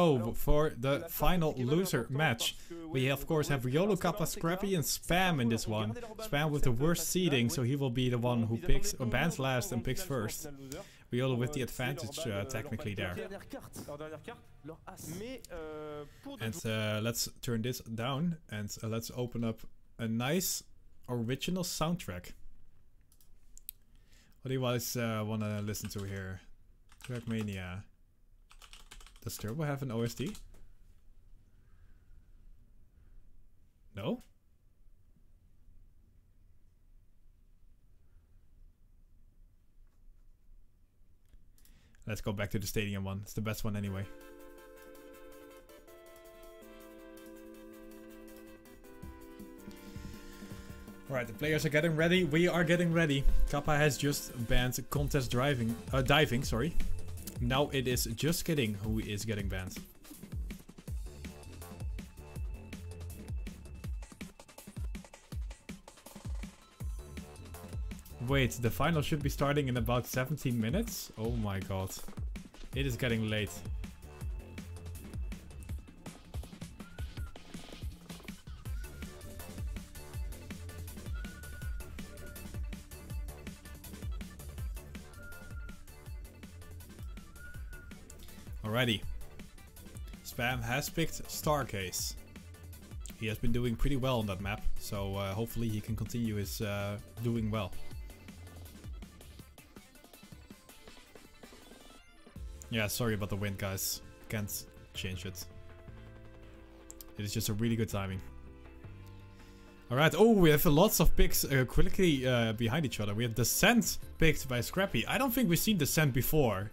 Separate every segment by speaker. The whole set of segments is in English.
Speaker 1: Oh, for the final loser match, we of course have Riolu, Kappa, Scrapie, and Spam in this one. Spam with the worst seeding, so he will be the one who picks or bans last and picks first. Riolu with the advantage technically there. And let's turn this down and let's open up a nice original soundtrack. What do you guys want to listen to here? TrackMania. Does Turbo have an OST? No? Let's go back to the stadium one. It's the best one anyway. Alright, the players are getting ready. We are getting ready. Kappa has just banned contest diving, sorry. Now it is Just Kidding who is getting banned. Wait, the final should be starting in about 17 minutes? Oh my god. It is getting late. Alrighty. Spam has picked Starcase. He has been doing pretty well on that map, so hopefully he can continue his doing well. Yeah, sorry about the wind, guys. Can't change it. It is just a really good timing. Alright, oh, we have lots of picks quickly behind each other. We have Descent picked by Scrapie. I don't think we've seen Descent before.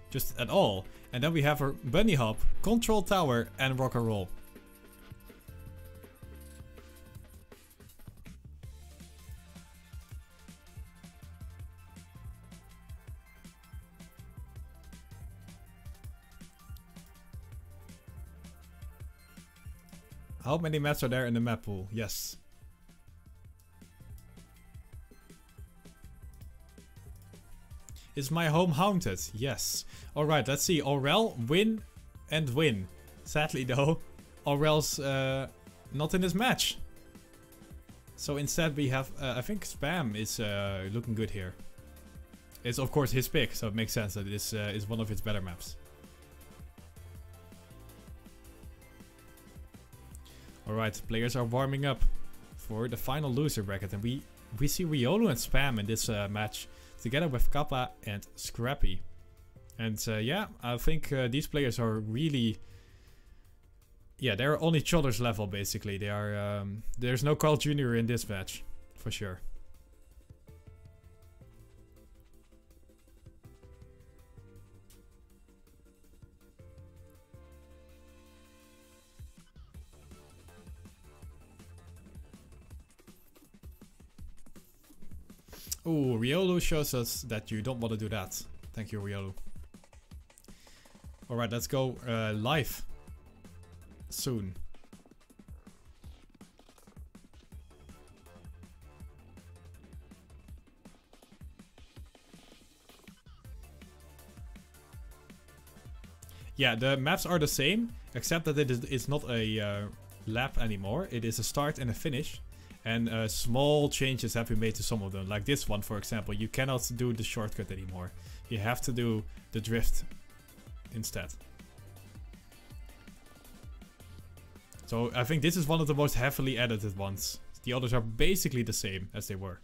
Speaker 1: Just at all. And then we have our Bunny Hop, Control Tower, and Rock and Roll. How many maps are there in the map pool? Yes. Is my home haunted? Yes. Alright, let's see. Aurel, win and win. Sadly though, Aurel's not in this match. So instead we have, I think Spam is looking good here. It's of course his pick, so it makes sense that this is one of his better maps. Alright, players are warming up for the final loser bracket. And we see Riolu and Spam in this match together with Kappa and Scrapie. And yeah, I think these players are really... Yeah, they're on each other's level basically. They are. There's no Carl Jr. in this match, for sure. Ooh, Riolu shows us that you don't want to do that. Thank you, Riolu. Alright, let's go live soon. Yeah, the maps are the same, except that it's not a lap anymore. It is a start and a finish. And small changes have been made to some of them. Like this one, for example. You cannot do the shortcut anymore. You have to do the drift instead. So I think this is one of the most heavily edited ones. The others are basically the same as they were.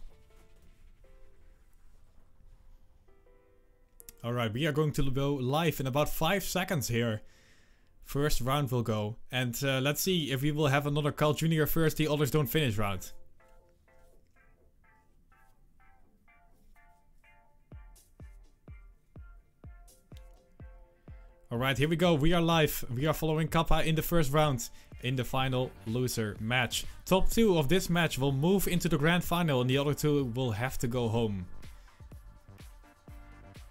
Speaker 1: Alright, we are going to go live in about 5 seconds here. First round will go. And let's see if we will have another Carl Jr. first, the others don't finish round. Alright, here we go. We are live. We are following Kappa in the first round in the final loser match. Top 2 of this match will move into the grand final and the other 2 will have to go home.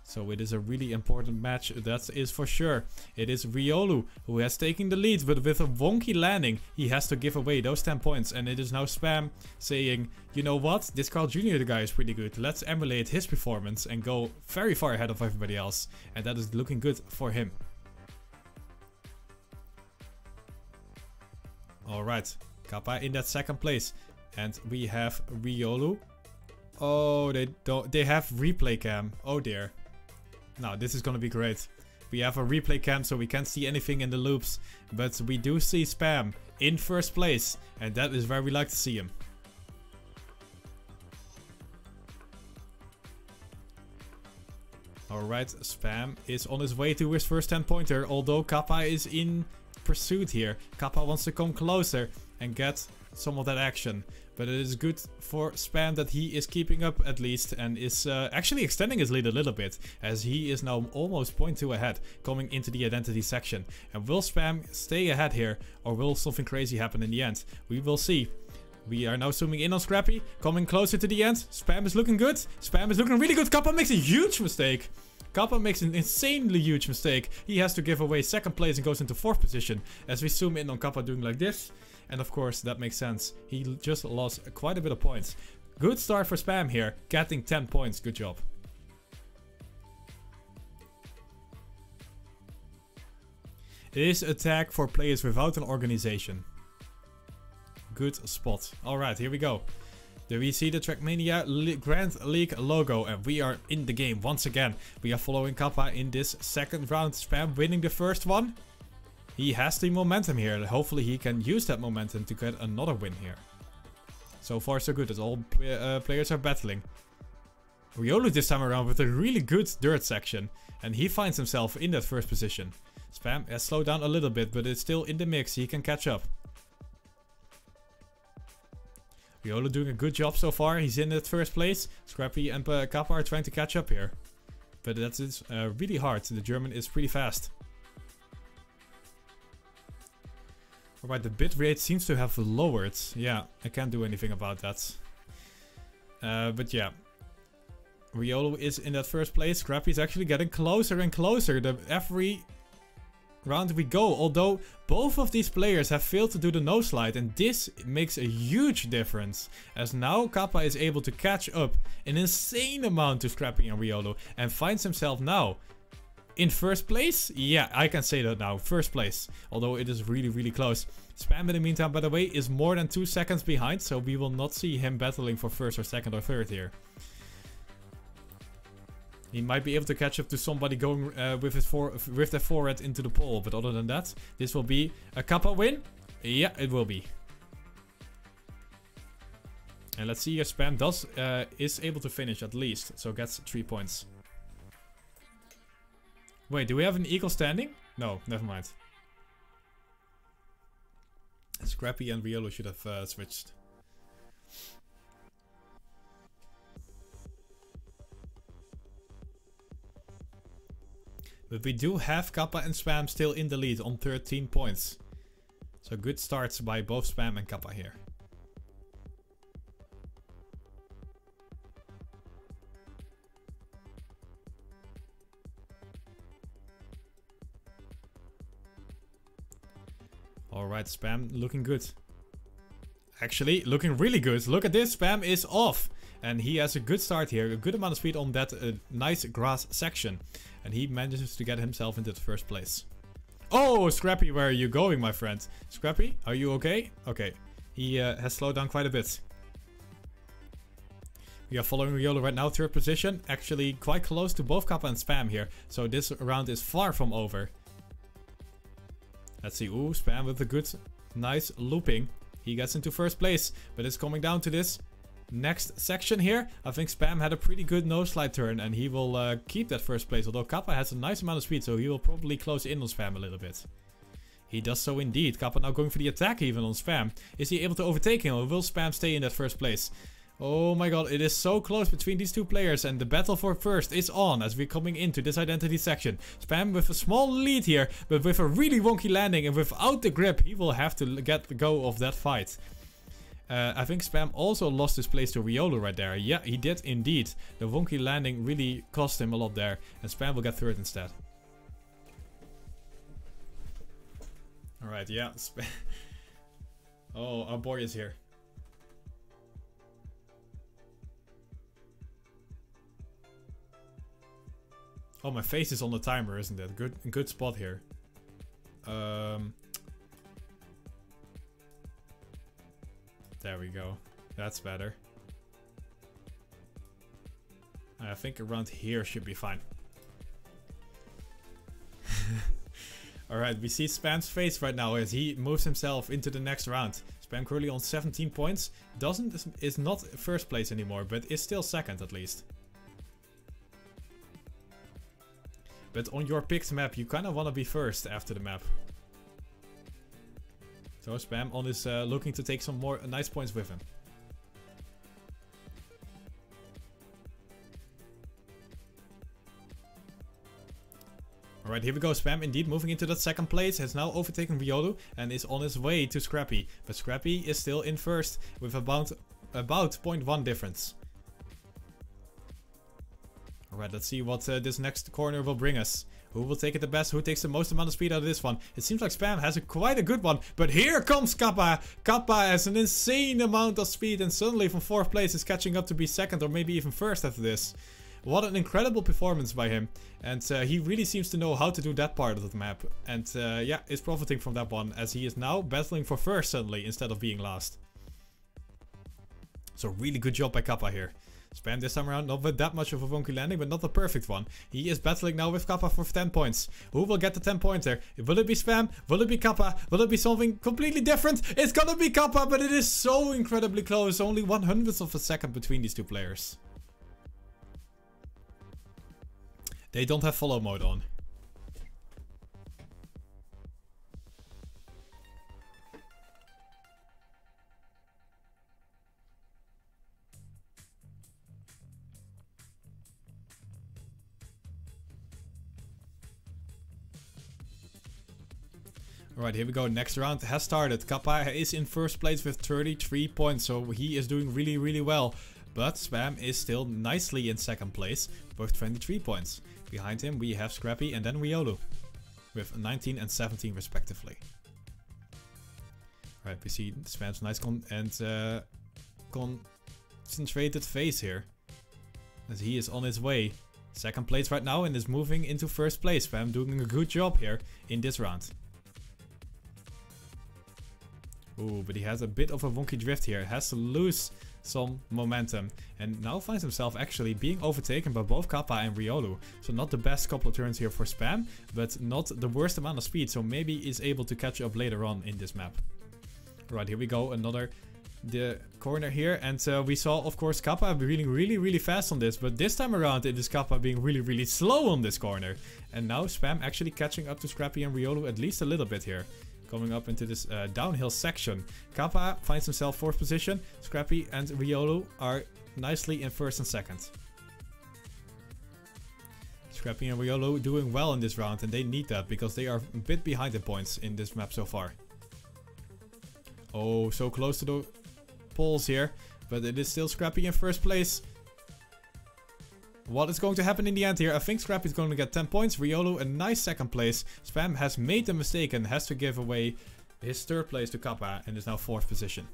Speaker 1: So it is a really important match, that is for sure. It is Riolu who has taken the lead, but with a wonky landing, he has to give away those 10 points. And it is now Spam saying, you know what, this Carl Jr. the guy is pretty good. Let's emulate his performance and go very far ahead of everybody else. And that is looking good for him. Alright, Kappa in that second place. And we have Riolu. Oh, they have replay cam. Oh dear. Now, this is gonna be great. We have a replay cam, so we can't see anything in the loops. But we do see Spam in first place. And that is where we like to see him. Alright, Spam is on his way to his first 10-pointer. Although Kappa is in pursuit here. Kappa wants to come closer and get some of that action. But it is good for Spam that he is keeping up at least. And is actually extending his lead a little bit. As he is now almost 0.2 ahead. Coming into the identity section. And will Spam stay ahead here? Or will something crazy happen in the end? We will see. We are now zooming in on Scrapie. Coming closer to the end. Spam is looking good. Spam is looking really good. Kappa makes a huge mistake. Kappa makes an insanely huge mistake. He has to give away second place and goes into 4th position. As we zoom in on Kappa doing like this. And of course, that makes sense. He just lost quite a bit of points. Good start for Spam here. Getting 10 points. Good job. It is a tag for players without an organization. Good spot. Alright, here we go. There we see the TrackMania Grand League logo, and we are in the game once again. We are following Kappa in this second round. Spam winning the first one. He has the momentum here. Hopefully he can use that momentum to get another win here. So far so good, as all players are battling. Riolu this time around with a really good dirt section. And he finds himself in that first position. Spam has slowed down a little bit, but it's still in the mix. He can catch up. Riolu doing a good job so far. He's in that first place. Scrapie and Kappa are trying to catch up here. But that is really hard. The German is pretty fast. Alright, the bitrate seems to have lowered. Yeah, I can't do anything about that. But yeah. Riolu is in that first place. Scrapie is actually getting closer and closer. Every round we go, although both of these players have failed to do the no slide, and this makes a huge difference, as now Kappa is able to catch up an insane amount to Scrapie and Riolu and finds himself now in first place. Yeah, I can say that now, first place, although it is really close. Spam in the meantime, by the way, is more than 2 seconds behind, so we will not see him battling for first or second or third here. He might be able to catch up to somebody going with their forehand into the pole. But other than that, this will be a Kappa win. Yeah, it will be. And let's see if Spam is able to finish at least. So gets 3 points. Wait, do we have an equal standing? No, never mind. Scrapie and Riolu should have switched. But we do have Kappa and Spam still in the lead on 13 points. So good starts by both Spam and Kappa here. Alright, Spam looking good. Actually, looking really good. Look at this, Spam is off. And he has a good start here, a good amount of speed on that nice grass section. And he manages to get himself into the first place. Oh, Scrapie, where are you going, my friend? Scrapie, are you okay? Okay, he has slowed down quite a bit. We are following Riolu right now, 3rd position. Actually, quite close to both Kappa and Spam here. So this round is far from over. Let's see, ooh, Spam with a good, nice looping. He gets into first place, but it's coming down to this next section here. I think Spam had a pretty good no slide turn, and he will keep that first place. Although Kappa has a nice amount of speed, so he will probably close in on Spam a little bit. He does so indeed. Kappa now going for the attack even on Spam. Is he able to overtake him, or will Spam stay in that first place? Oh my god, it is so close between these two players, and the battle for first is on as we're coming into this identity section. Spam with a small lead here, but with a really wonky landing, and without the grip, he will have to get the go of that fight. I think Spam also lost his place to Riolu right there. Yeah, he did indeed. The wonky landing really cost him a lot there, and Spam will get third instead. Alright, yeah. Oh, our boy is here. Oh, my face is on the timer, isn't it? Good spot here. There we go. That's better. I think around here should be fine. Alright, we see Spam's face right now as he moves himself into the next round. Spam currently on 17 points. Is not first place anymore, but is still second at least. But on your picked map, you kind of want to be first after the map. So Spam on is looking to take some more nice points with him. Alright, here we go. Spam indeed moving into that second place. Has now overtaken Riolu and is on his way to Scrapie. But Scrapie is still in first with about 0.1 difference. Alright, let's see what this next corner will bring us. Who will take it the best? Who takes the most amount of speed out of this one? It seems like Spam has quite a good one. But here comes Kappa. Kappa has an insane amount of speed and suddenly from 4th place is catching up to be 2nd or maybe even 1st after this. What an incredible performance by him. And he really seems to know how to do that part of the map. And yeah, is profiting from that one as he is now battling for 1st suddenly instead of being last. So really good job by Kappa here. Spam this time around, not with that much of a wonky landing, but not the perfect one. He is battling now with Kappa for 10 points. Who will get the 10 pointer? Will it be Spam? Will it be Kappa? Will it be something completely different? It's gonna be Kappa, but it is so incredibly close. Only 1/100th of a second between these two players. They don't have follow mode on. Alright, here we go. Next round has started. Kappa is in first place with 33 points, so he is doing really, really well. But Spam is still nicely in second place with 23 points. Behind him we have Scrapie and then Riolu with 19 and 17 respectively. Alright, we see Spam's nice concentrated face here. As he is on his way. Second place right now and is moving into first place. Spam doing a good job here in this round. Ooh, but he has a bit of a wonky drift here. Has to lose some momentum. And now finds himself actually being overtaken by both Kappa and Riolu. So not the best couple of turns here for Spam, but not the worst amount of speed. So maybe is able to catch up later on in this map. Right, here we go. Another corner here. And we saw, of course, Kappa being really fast on this. But this time around, it is Kappa being really slow on this corner. And now Spam actually catching up to Scrapie and Riolu at least a little bit here. Coming up into this downhill section. Kappa finds himself 4th position. Scrapie and Riolu are nicely in 1st and 2nd. Scrapie and Riolu doing well in this round and they need that because they are a bit behind the points in this map so far. Oh, so close to the poles here. But it is still Scrapie in 1st place. What is going to happen in the end here? I think Scrapie is going to get 10 points. Riolu a nice 2nd place. Spam has made the mistake and has to give away his 3rd place to Kappa and is now 4th position.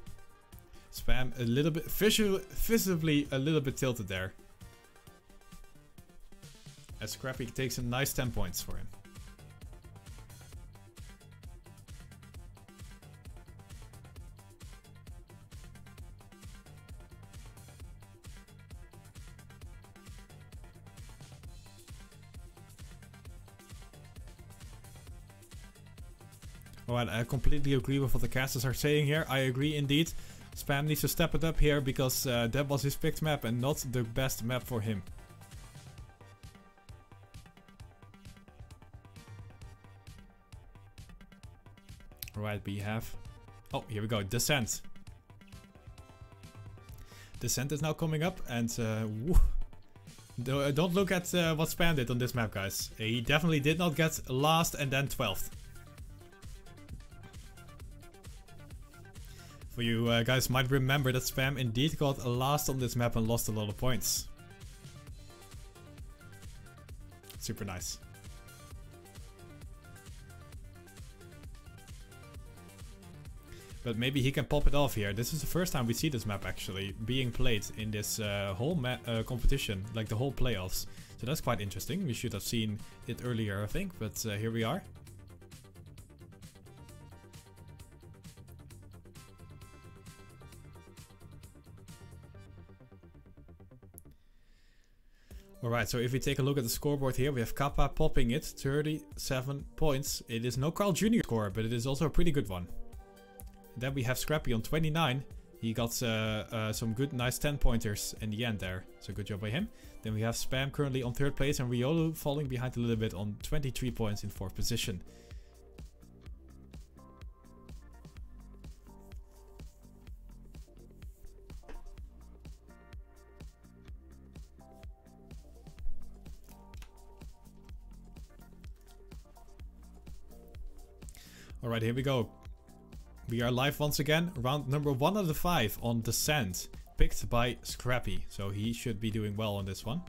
Speaker 1: Spam a little bit, visibly a little bit tilted there. As Scrapie takes a nice 10 points for him. Alright, I completely agree with what the casters are saying here. I agree indeed. Spam needs to step it up here because that was his picked map and not the best map for him. Alright, we have... Oh, here we go. Descent. Descent is now coming up and... don't look at what Spam did on this map, guys. He definitely did not get last and then 12th. For you guys might remember that Spam indeed got last on this map and lost a lot of points. Super nice. But maybe he can pop it off here. This is the first time we see this map actually being played in this whole competition, like the whole playoffs. So that's quite interesting. We should have seen it earlier, I think, but here we are. Alright, so if we take a look at the scoreboard here, we have Kappa popping it, 37 points. It is no Carl Jr. score, but it is also a pretty good one. Then we have Scrapie on 29. He got some good, nice 10-pointers in the end there. So good job by him. Then we have Spam currently on 3rd place and Riolu falling behind a little bit on 23 points in 4th position. Alright, here we go. We are live once again. Round number 1 out of 5 on Descent. Picked by Scrapie. So he should be doing well on this one.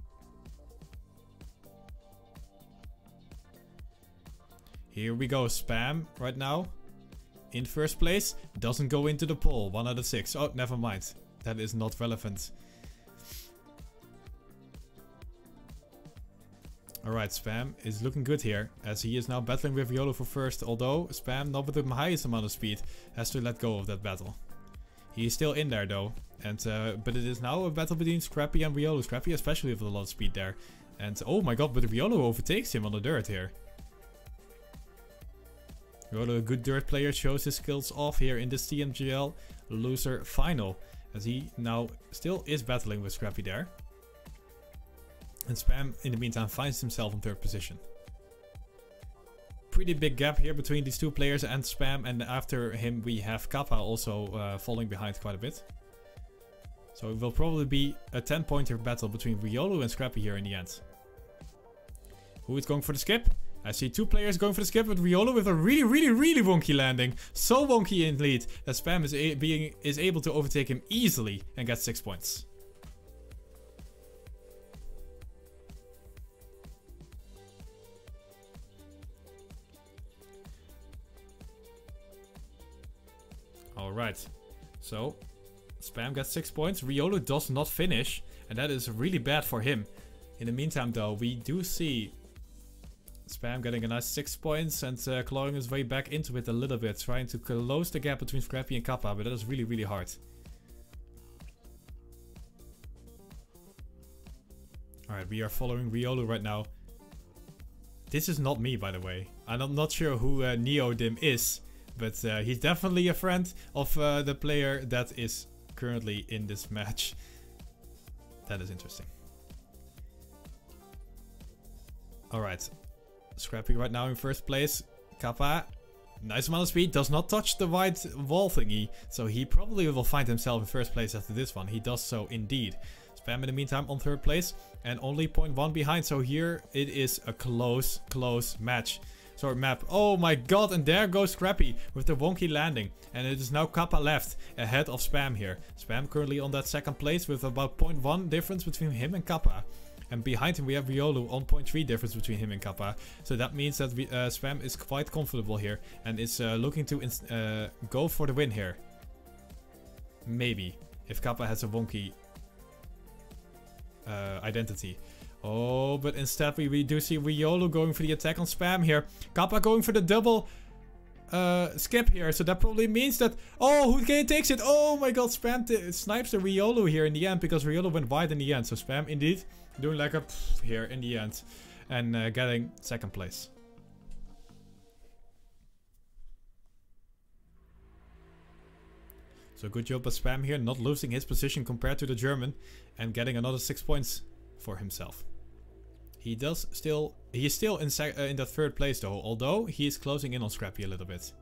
Speaker 1: Here we go. Spam right now. In 1st place. Doesn't go into the poll. 1 out of 6. Oh, never mind. That is not relevant. Alright, Spam is looking good here, as he is now battling with Riolu for 1st, although Spam, not with the highest amount of speed, has to let go of that battle. He is still in there though, and but it is now a battle between Scrapie and Riolu. Scrapie especially with a lot of speed there. And oh my god, but Riolu overtakes him on the dirt here. Riolu, a good dirt player, shows his skills off here in this TMGL loser final, as he now still is battling with Scrapie there. And Spam, in the meantime, finds himself in 3rd position. Pretty big gap here between these two players and Spam. And after him, we have Kappa also falling behind quite a bit. So it will probably be a 10-pointer battle between Riolu and Scrapie here in the end. Who is going for the skip? I see 2 players going for the skip, but Riolu with a really wonky landing. So wonky in lead that Spam is able to overtake him easily and get 6 points. Alright, so Spam gets 6 points. Riolu does not finish, and that is really bad for him. In the meantime though, we do see Spam getting a nice 6 points and clawing his way back into it a little bit, trying to close the gap between Scrapie and Kappa, but that is really hard. Alright, we are following Riolu right now. This is not me, by the way. I'm not sure who Neodim is. But he's definitely a friend of the player that is currently in this match. That is interesting. Alright. Scrapie right now in 1st place. Kappa, nice amount of speed, does not touch the white wall thingy. So he probably will find himself in 1st place after this one. He does so indeed. Spam in the meantime on 3rd place and only 0.1 behind. So here it is a close match. Sorry, map. Oh my god, and there goes Scrapie with the wonky landing. And it is now Kappa left, ahead of Spam here. Spam currently on that 2nd place with about 0.1 difference between him and Kappa. And behind him we have Riolu on 0.3 difference between him and Kappa. So that means that Spam is quite comfortable here and is looking to go for the win here. Maybe, if Kappa has a wonky identity. Oh, but instead we do see Riolu going for the attack on Spam here. Kappa going for the double skip here. So that probably means that... Oh, who takes it? Oh my god, Spam snipes the Riolu here in the end because Riolu went wide in the end. So Spam indeed doing like a here in the end and getting 2nd place. So good job by Spam here, not losing his position compared to the German and getting another 6 points for himself. He is still in the 3rd place though, although he is closing in on Scrapie a little bit.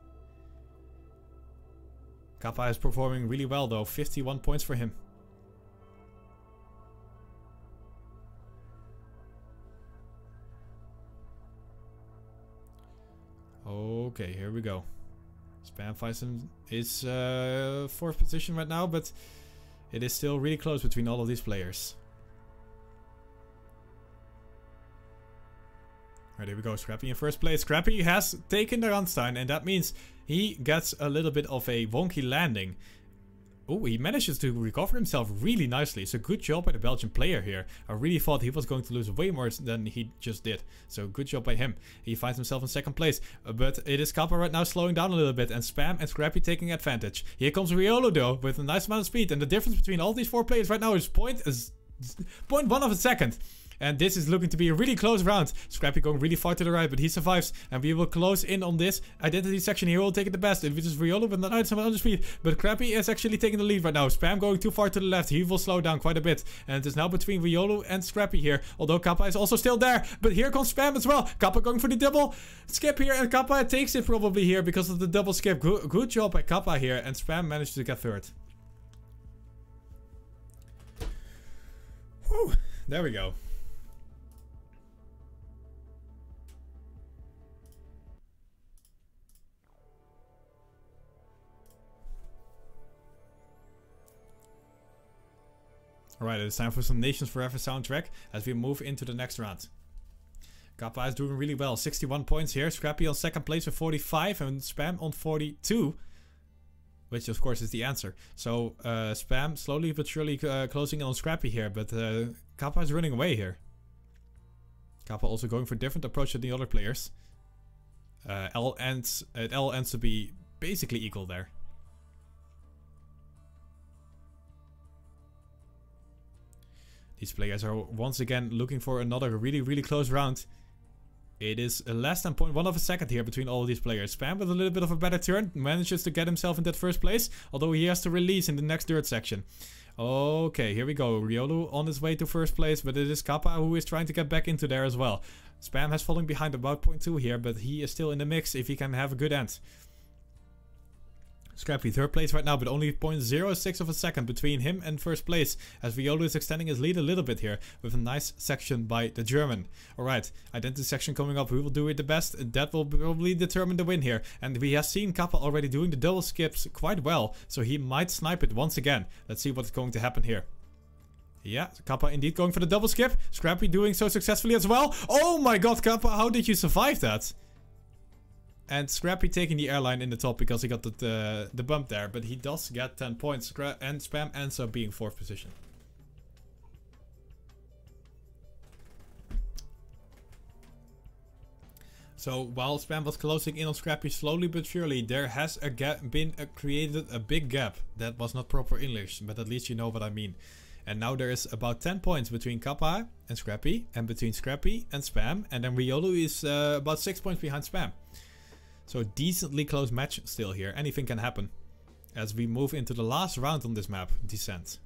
Speaker 1: Kappa is performing really well though, 51 points for him. Okay, here we go. Spam finds him is 4th position right now, but it is still really close between all of these players. Alright, here we go. Scrapie in 1st place. Scrapie has taken the Randstein, and that means he gets a little bit of a wonky landing. Oh, he manages to recover himself really nicely. So good job by the Belgian player here. I really thought he was going to lose way more than he just did. So good job by him. He finds himself in 2nd place. But it is Kappa right now slowing down a little bit. And Spam and Scrapie taking advantage. Here comes Riolu though with a nice amount of speed. And the difference between all these 4 players right now is 0.1 of a second. And this is looking to be a really close round. Scrapie going really far to the right, but he survives. And we will close in on this identity section here. We'll take it the best. It is Riolu, but not some other speed. But Scrapie is actually taking the lead right now. Spam going too far to the left. He will slow down quite a bit. And it is now between Riolu and Scrapie here. Although Kappa is also still there. But here comes Spam as well. Kappa going for the double skip here. And Kappa takes it probably here because of the double skip. Good job by Kappa here. And Spam managed to get third. Whew, there we go. Alright, it's time for some Nations Forever soundtrack as we move into the next round. Kappa is doing really well. 61 points here. Scrapie on second place with 45 and Spam on 42. Which of course is the answer. So Spam slowly but surely closing in on Scrapie here. But Kappa is running away here. Kappa also going for a different approach than the other players. It all ends to be basically equal there. These players are once again looking for another really close round. It is less than 0.1 of a second here between all of these players. Spam with a little bit of a better turn. Manages to get himself in that first place. Although he has to release in the next dirt section. Okay, here we go. Riolu on his way to first place. But it is Kappa who is trying to get back into there as well. Spam has fallen behind about 0.2 here. But he is still in the mix if he can have a good end. Scrapie third place right now, but only 0.06 of a second between him and first place, as Riolu is extending his lead a little bit here with a nice section by the German. Alright, identity section coming up. Who will do it the best? That will probably determine the win here. And we have seen Kappa already doing the double skips quite well, so he might snipe it once again. Let's see what's going to happen here. Yeah, Kappa indeed going for the double skip. Scrapie doing so successfully as well. Oh my god, Kappa, how did you survive that? And Scrapie taking the airline in the top because he got the bump there. But he does get 10 points. And Spam ends up being 4th position. So while Spam was closing in on Scrapie slowly but surely, there has been created a big gap. That was not proper English, but at least you know what I mean. And now there is about 10 points between Kappa and Scrapie. And between Scrapie and Spam. And then Riolu is about 6 points behind Spam. So a decently close match still here. Anything can happen. As we move into the last round on this map, Descent.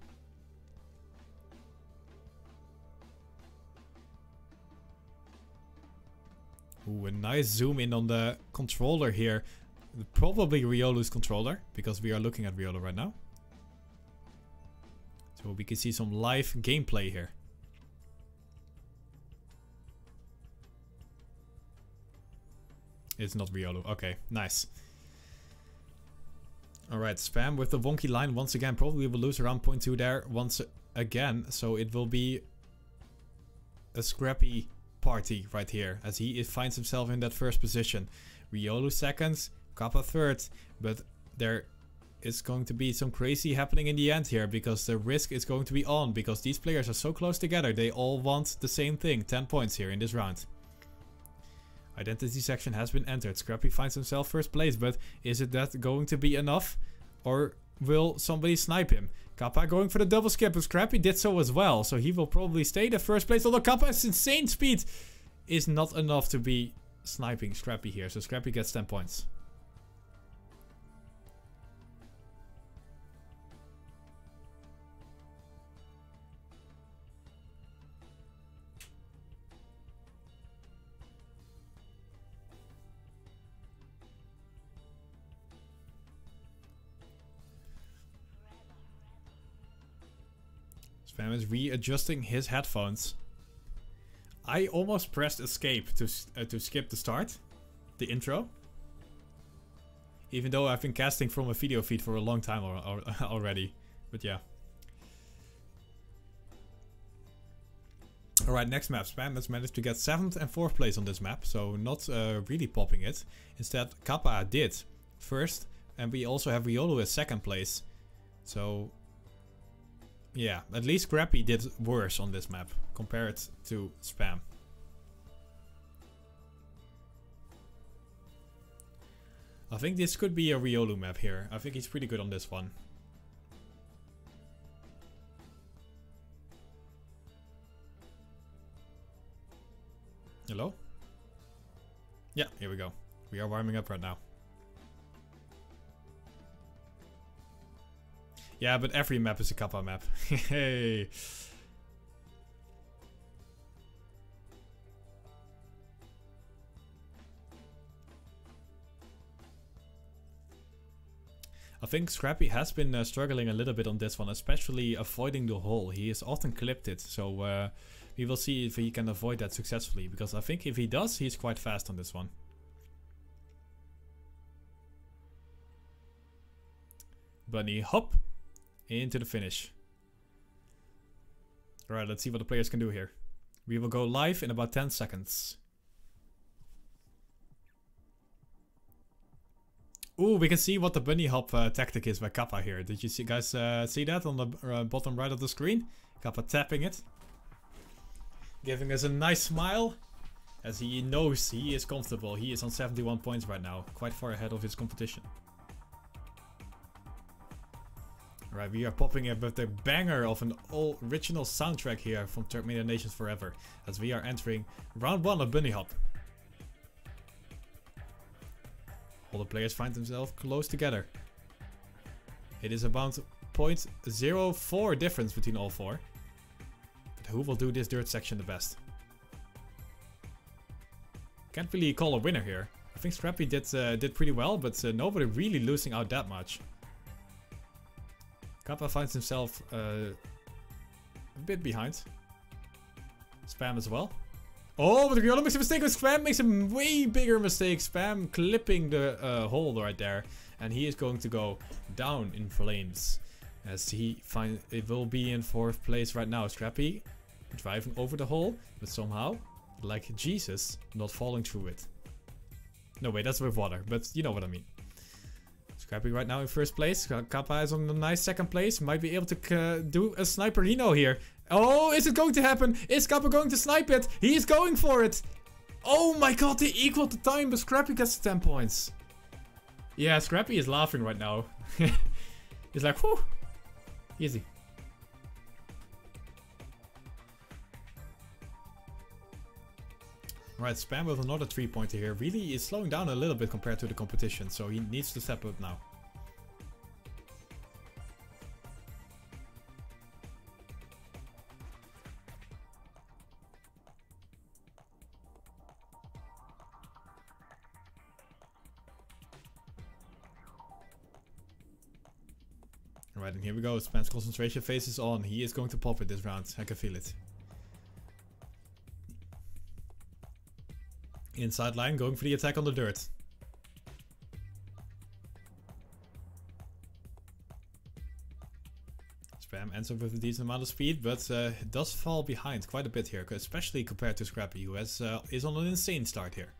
Speaker 1: Ooh, a nice zoom in on the controller here. Probably Riolu's controller, because we are looking at Riolu right now. So we can see some live gameplay here. It's not Riolu. Okay, nice. Alright, Spam with the wonky line once again. Probably will lose around 0.2 there once again. So it will be a Scrapie party right here. As he finds himself in that first position. Riolu second, Kappa third. But there is going to be some crazy happening in the end here. Because the risk is going to be on. Because these players are so close together. They all want the same thing. 10 points here in this round. Identity section has been entered. Scrapie finds himself first place, but is it that going to be enough? Or will somebody snipe him? Kappa going for the double skip, but Scrapie did so as well. So he will probably stay the first place. Although Kappa's insane speed is not enough to be sniping Scrapie here. So Scrapie gets 10 points. Spam is readjusting his headphones. I almost pressed escape to skip the start, the intro. Even though I've been casting from a video feed for a long time already. But yeah. Alright, next map. Spam has managed to get 7th and 4th place on this map. So not really popping it. Instead, Kappa did first. And we also have Riolu as 2nd place. So yeah, at least Scrapie did worse on this map compared to Spam. I think this could be a Riolu map here. I think he's pretty good on this one. Hello? Yeah, here we go. We are warming up right now. Yeah, but every map is a Kappa map. Hey. I think Scrapie has been struggling a little bit on this one, especially avoiding the hole. He has often clipped it, so we will see if he can avoid that successfully. Because I think if he does, he's quite fast on this one. Bunny hop into the finish. Alright, let's see what the players can do here. We will go live in about 10 seconds. Ooh, we can see what the bunny hop tactic is by Kappa here. Did you guys see that on the bottom right of the screen? Kappa tapping it. Giving us a nice smile. As he knows he is comfortable. He is on 71 points right now. Quite far ahead of his competition. Right, we are popping up with the banger of an original soundtrack here from TrackMania Nations Forever. As we are entering round 1 of bunny hop. All the players find themselves close together. It is about 0.04 difference between all 4. But who will do this dirt section the best? Can't really call a winner here. I think Scrapie did pretty well, but nobody really losing out that much. Kappa finds himself a bit behind. Spam as well. Oh, but Riolu makes a mistake, but Spam makes a way bigger mistake. Spam clipping the hole right there. And he is going to go down in flames. As it will be in 4th place right now. Scrapie driving over the hole, but somehow, like Jesus, not falling through it. No, wait, that's with water, but you know what I mean. Scrapie right now in 1st place. Kappa is on a nice 2nd place. Might be able to do a sniperino here. Oh, is it going to happen? Is Kappa going to snipe it? He is going for it. Oh my god, they equaled the time, but Scrapie gets 10 points. Yeah, Scrapie is laughing right now. He's like, whew, easy. Right, Spam with another 3-pointer here. Really is slowing down a little bit compared to the competition, so he needs to step up now. Right, and here we go. Spam's concentration phase is on. He is going to pop it this round. I can feel it. Inside line, going for the attack on the dirt. Spam ends up with a decent amount of speed, but does fall behind quite a bit here, especially compared to Scrapie, who is on an insane start here.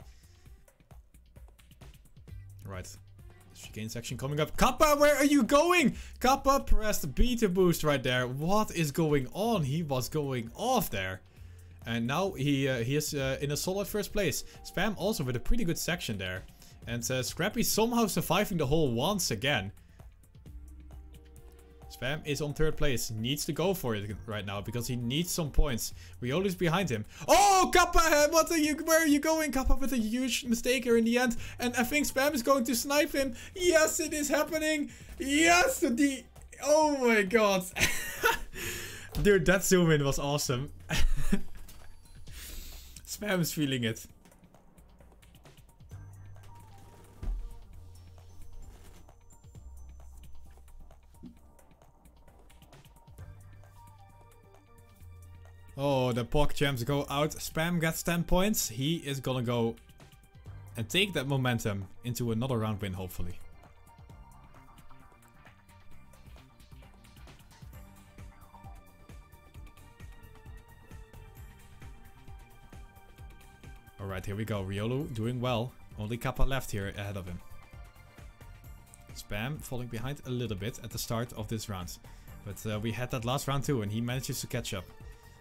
Speaker 1: Right. Chicane section coming up. Kappa, where are you going? Kappa pressed B to boost right there. What is going on? He was going off there. And now he is in a solid 1st place. Spam also with a pretty good section there. And Scrapie somehow surviving the hole once again. Spam is on 3rd place. Needs to go for it right now because he needs some points. Riolu is behind him. Oh, Kappa! Where are you going? Kappa with a huge mistake here in the end. And I think Spam is going to snipe him. Yes, it is happening. Yes! Oh my god. Dude, that zoom in was awesome. Spam is feeling it. Oh, the POC champs go out. Spam gets 10 points. He is gonna go and take that momentum into another round win, hopefully. Alright, here we go. Riolu doing well. Only Kappa left here ahead of him. Spam falling behind a little bit at the start of this round. But we had that last round too, and he manages to catch up.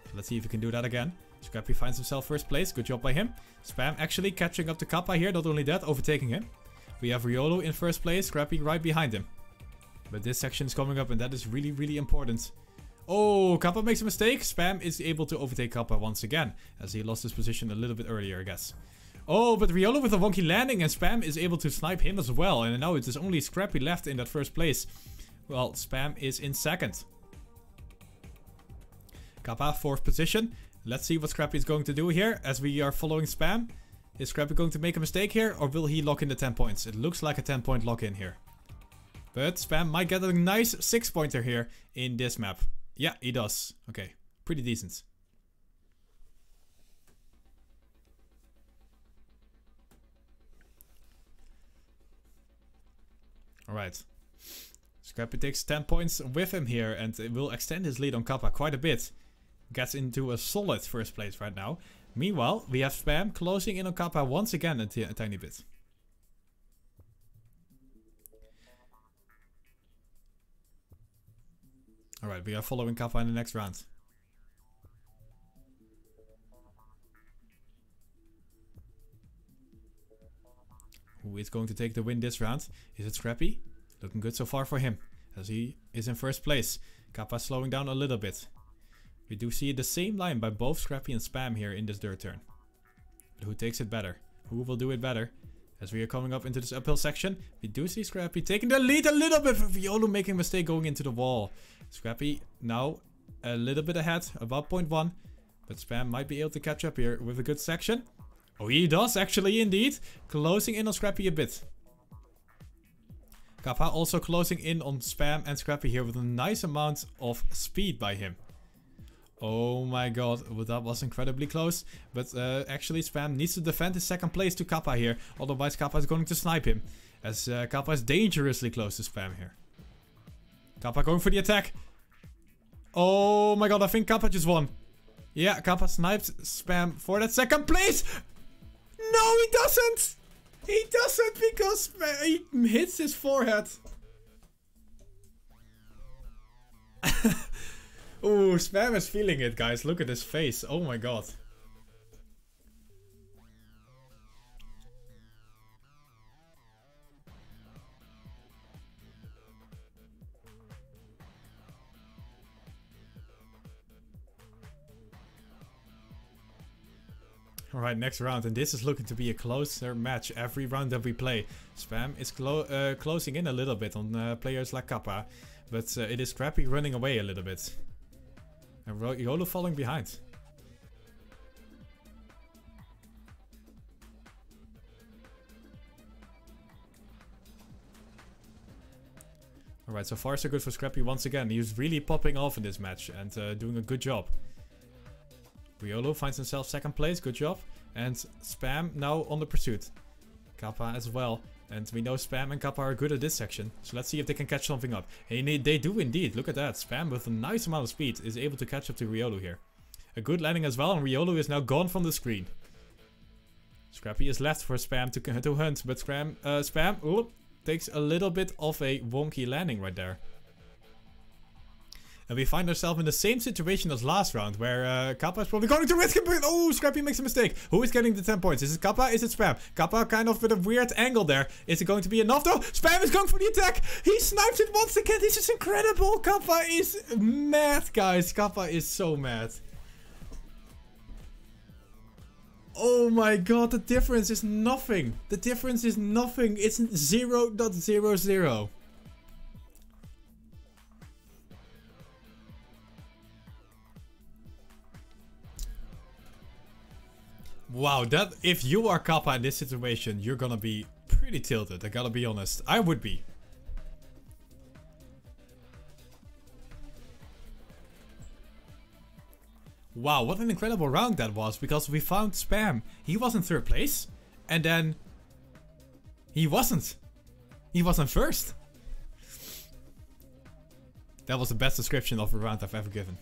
Speaker 1: So let's see if we can do that again. Scrapie finds himself 1st place. Good job by him. Spam actually catching up to Kappa here. Not only that, overtaking him. We have Riolu in 1st place. Scrapie right behind him. But this section is coming up, and that is really, really important. Oh, Kappa makes a mistake. Spam is able to overtake Kappa once again, as he lost his position a little bit earlier, I guess. Oh, but Riolu with a wonky landing, and Spam is able to snipe him as well. And now it is only Scrapie left in that first place. Well, Spam is in second. Kappa, fourth position. Let's see what Scrapie is going to do here, as we are following Spam. Is Scrapie going to make a mistake here, or will he lock in the 10 points? It looks like a 10-point lock-in here. But Spam might get a nice 6-pointer here in this map. Yeah, he does. Okay, pretty decent. Alright. Scrapie takes 10 points with him here, and it will extend his lead on Kappa quite a bit. Gets into a solid first place right now. Meanwhile, we have Spam closing in on Kappa once again a tiny bit. Alright, we are following Kappa in the next round. Who is going to take the win this round? Is it Scrapie? Looking good so far for him, as he is in first place. Kappa slowing down a little bit. We do see the same line by both Scrapie and Spam here in this dirt turn. But who takes it better? Who will do it better? As we are coming up into this uphill section, we do see Scrapie taking the lead a little bit. Riolu making a mistake going into the wall. Scrapie now a little bit ahead, about 0.1. But Spam might be able to catch up here with a good section. Oh, he does actually indeed. Closing in on Scrapie a bit. Kappa also closing in on Spam and Scrapie here with a nice amount of speed by him. Oh my god, well, that was incredibly close. But actually Spam needs to defend his second place to Kappa here. Otherwise Kappa is going to snipe him. As Kappa is dangerously close to Spam here. Kappa going for the attack. Oh my god, I think Kappa just won. Yeah, Kappa sniped Spam for that second place. No, he doesn't. He doesn't because he hits his forehead. Ooh, Spam is feeling it, guys. Look at his face. Oh my god. Alright, next round. And this is looking to be a closer match every round that we play. Spam is closing in a little bit on players like Kappa. But it is Scrapie running away a little bit. And Riolu falling behind. Alright, so far so good for Scrapie once again. He's really popping off in this match and doing a good job. Riolu finds himself second place, good job. And Spam now on the pursuit. Kappa as well. And we know Spam and Kappa are good at this section. So let's see if they can catch something up. Hey, they do indeed. Look at that. Spam with a nice amount of speed is able to catch up to Riolu here. A good landing as well. And Riolu is now gone from the screen. Scrapie is left for Spam to hunt. But Spam takes a little bit of a wonky landing right there. And we find ourselves in the same situation as last round, where Kappa is probably going to risk it, but oh, Scrapie makes a mistake. Who is getting the 10 points? Is it Kappa? Is it Spam? Kappa kind of with a weird angle there. Is it going to be enough though? Spam is going for the attack. He snipes it once again. This is incredible. Kappa is mad, guys. Kappa is so mad. Oh my god, the difference is nothing. The difference is nothing. It's 0.00. Wow, that if you are Kappa in this situation, you're gonna be pretty tilted, I gotta be honest. I would be. Wow, what an incredible round that was, because we found Spam. He was in third place, and then he wasn't. He was in first. That was the best description of a round I've ever given.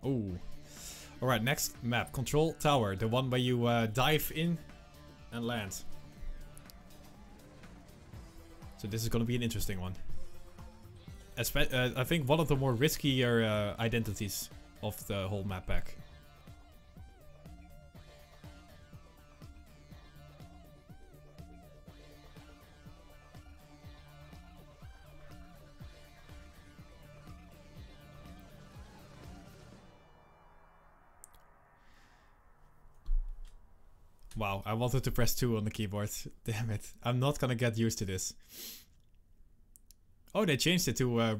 Speaker 1: Oh. Alright, next map. Control Tower. The one where you dive in and land. So this is going to be an interesting one. I think one of the more riskier identities of the whole map pack. Wow, I wanted to press 2 on the keyboard. Damn it. I'm not gonna get used to this. Oh, they changed it to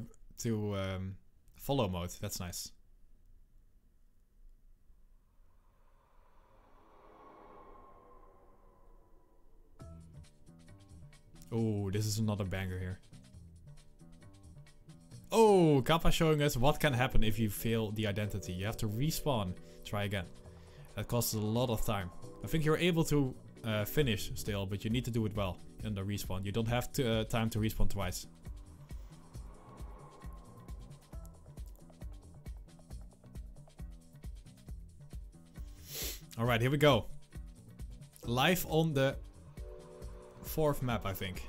Speaker 1: follow mode. That's nice. Oh, this is another banger here. Oh, Kappa showing us what can happen if you fail the identity. You have to respawn. Try again. That costs a lot of time. I think you're able to finish still, but you need to do it well in the respawn. You don't have time to respawn twice. Alright, here we go. Live on the 4th map, I think.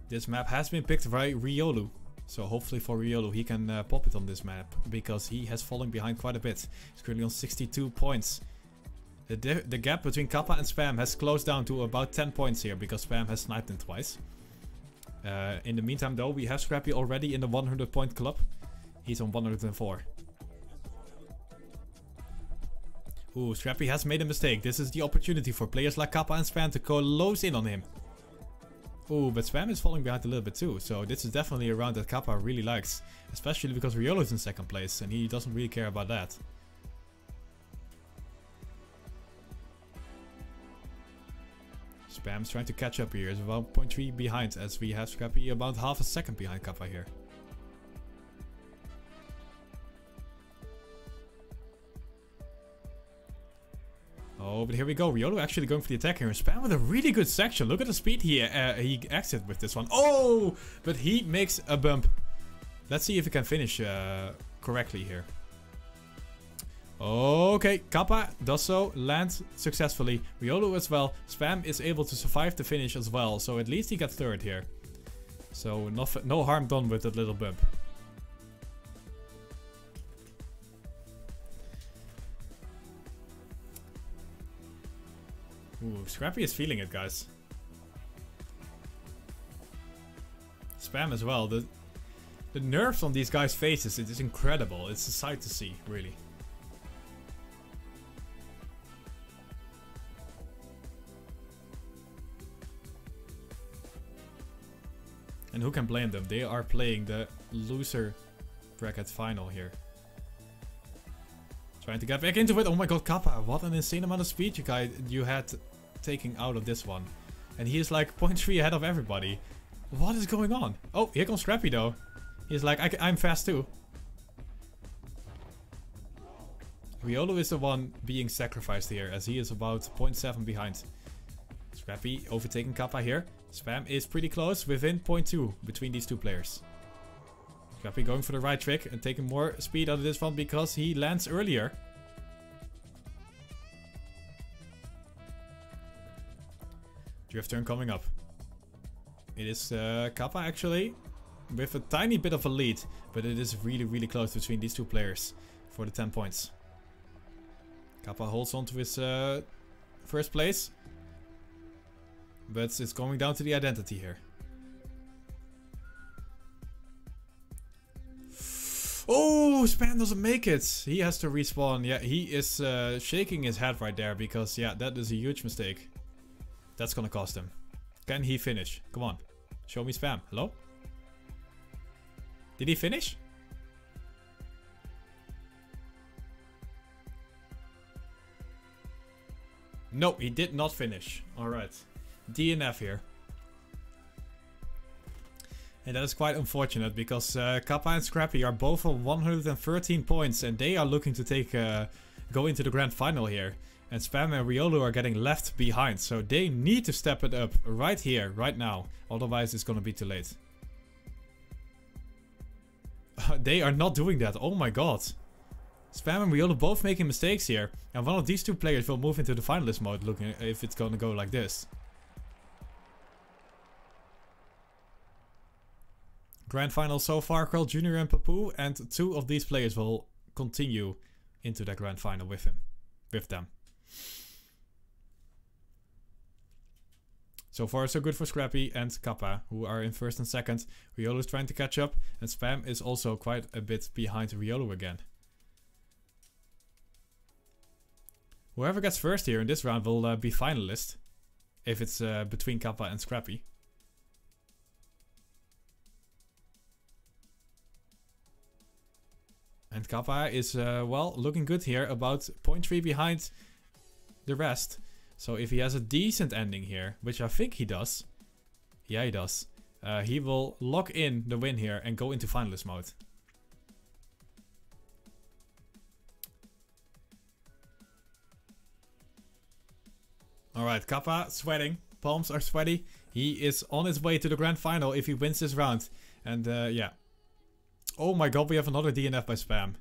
Speaker 1: This map has been picked by Riolu. So hopefully for Riolu he can pop it on this map. Because he has fallen behind quite a bit. He's currently on 62 points. The gap between Kappa and Spam has closed down to about 10 points here. Because Spam has sniped him twice. In the meantime though, we have Scrapie already in the 100 point club. He's on 104. Ooh, Scrapie has made a mistake. This is the opportunity for players like Kappa and Spam to close in on him. Ooh, but Spam is falling behind a little bit too. So this is definitely a round that Kappa really likes. Especially because Riolu is in 2nd place and he doesn't really care about that. Spam's trying to catch up here. He's about 0.3 behind as we have Scrapie about half a second behind Kappa here. Oh, but here we go. Riolu actually going for the attack here. And Spam with a really good section. Look at the speed he exited with this one. Oh, but he makes a bump. Let's see if he can finish correctly here. Okay, Kappa does so, lands successfully. Riolu as well. Spam is able to survive the finish as well. So at least he got 3rd here. So no harm done with that little bump. Ooh, Scrapie is feeling it, guys. Spam as well. The nerves on these guys' faces, it is incredible. It's a sight to see, really. And who can blame them? They are playing the loser bracket final here. Trying to get back into it. Oh my god, Kappa. What an insane amount of speed you had taking out of this one. And he is like 0.3 ahead of everybody. What is going on? Oh, here comes Scrapie though. He's like, I'm fast too. Riolu is the one being sacrificed here as he is about 0.7 behind. Scrapie overtaking Kappa here. Spam is pretty close, within 0.2 between these two players. Scrapie going for the right trick and taking more speed out of this one because he lands earlier. Drift turn coming up. It is Kappa actually with a tiny bit of a lead, but it is really, really close between these two players for the 10 points. Kappa holds on to his 1st place, but it's going down to the identity here. Oh, Spam doesn't make it. He has to respawn. Yeah, he is shaking his head right there because, yeah, that is a huge mistake. That's gonna cost him. Can he finish? Come on. Show me Spam. Hello? Did he finish? No, he did not finish. Alright. DNF here. And that is quite unfortunate because Kappa and Scrapie are both on 113 points and they are looking to take go into the grand final here. And Spam and Riolu are getting left behind, so they need to step it up right here, right now. Otherwise it's gonna be too late. They are not doing that, oh my god. Spam and Riolu both making mistakes here. And one of these two players will move into the finalist mode looking if it's gonna go like this. Grand final so far, Carl Jr. and Papu, and 2 of these players will continue into that grand final with them. So far so good for Scrapie and Kappa, who are in first and second. Riolu is trying to catch up, and Spam is also quite a bit behind Riolu again. Whoever gets first here in this round will be finalist, if it's between Kappa and Scrapie. And Kappa is, well, looking good here, about 0.3 behind the rest. So if he has a decent ending here, which I think he does. Yeah, he does. He will lock in the win here and go into finalist mode. Alright, Kappa sweating. Palms are sweaty. He is on his way to the grand final if he wins this round. And yeah. Oh my god, we have another DNF by Spam.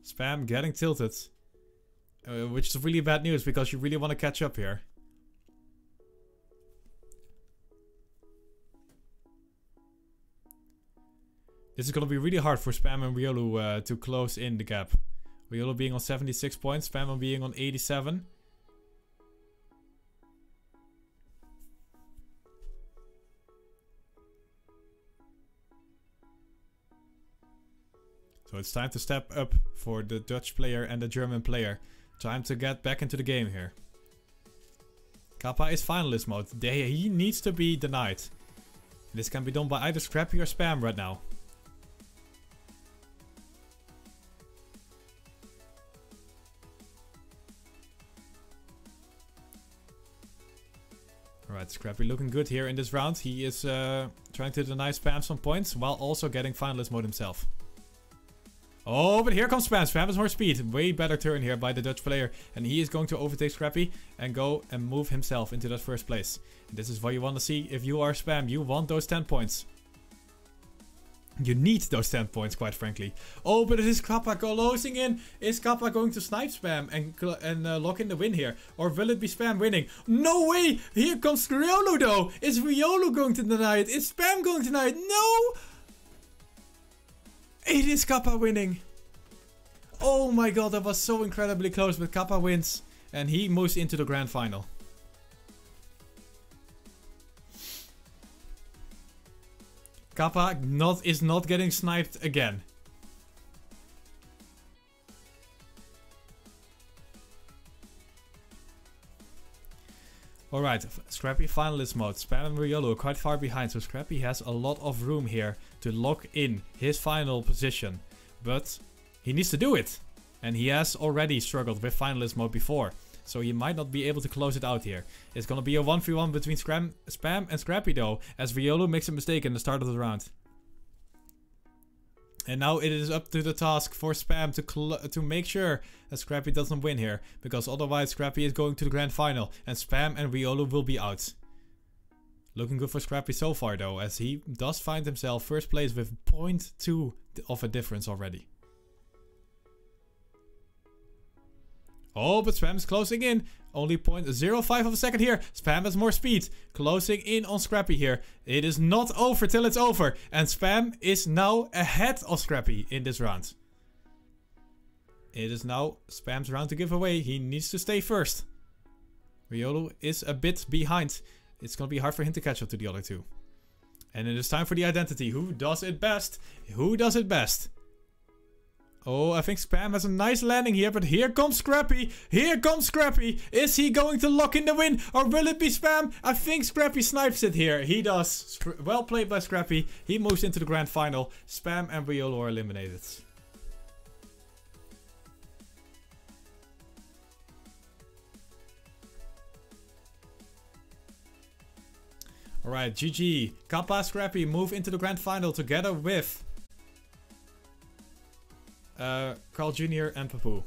Speaker 1: Spam getting tilted. Which is really bad news because you really want to catch up here. This is going to be really hard for Spam and Riolu to close in the gap. Riolu being on 76 points, Spam being on 87. So it's time to step up for the Dutch player and the German player. Time to get back into the game here. Kappa is finalist mode. He needs to be denied. This can be done by either Scrapie or Spam right now. Alright, Scrapie looking good here in this round. He is trying to deny Spam some points while also getting finalist mode himself. Oh, but here comes Spam. Spam has more speed. Way better turn here by the Dutch player. And he is going to overtake Scrapie and go and move himself into that first place. And this is what you want to see if you are Spam. You want those 10 points. You need those 10 points, quite frankly. Oh, but it is Kappa closing in. Is Kappa going to snipe Spam and lock in the win here? Or will it be Spam winning? No way! Here comes Riolu though. Is Riolu going to deny it? Is Spam going to deny it? No! It is Kappa winning. Oh my god, that was so incredibly close, but Kappa wins. And he moves into the grand final. Kappa is not getting sniped again. Alright, Scrapie finalist mode. Spam and Riolu are quite far behind, so Scrapie has a lot of room here to lock in his final position. But he needs to do it. And he has already struggled with finalist mode before. So he might not be able to close it out here. It's gonna be a 1v1 between Spam and Scrapie though, as Riolu makes a mistake in the start of the round. And now it is up to the task for Spam to make sure that Scrapie doesn't win here. Because otherwise Scrapie is going to the grand final. And Spam and Riolu will be out. Looking good for Scrapie so far though. As he does find himself first place with 0.2 of a difference already. Oh, but Spam is closing in. Only 0.05 of a second here. Spam has more speed. Closing in on Scrapie here. It is not over till it's over. And Spam is now ahead of Scrapie in this round. It is now Spam's round to give away. He needs to stay first. Riolu is a bit behind. It's going to be hard for him to catch up to the other two. And it is time for the identity. Who does it best? Who does it best? Oh, I think Spam has a nice landing here, but here comes Scrapie. Here comes Scrapie. Is he going to lock in the win, or will it be Spam? I think Scrapie snipes it here. He does. Well played by Scrapie. He moves into the grand final. Spam and Riolu are eliminated. Alright, GG. Kappa, Scrapie move into the grand final together with Carl Jr. and Papu.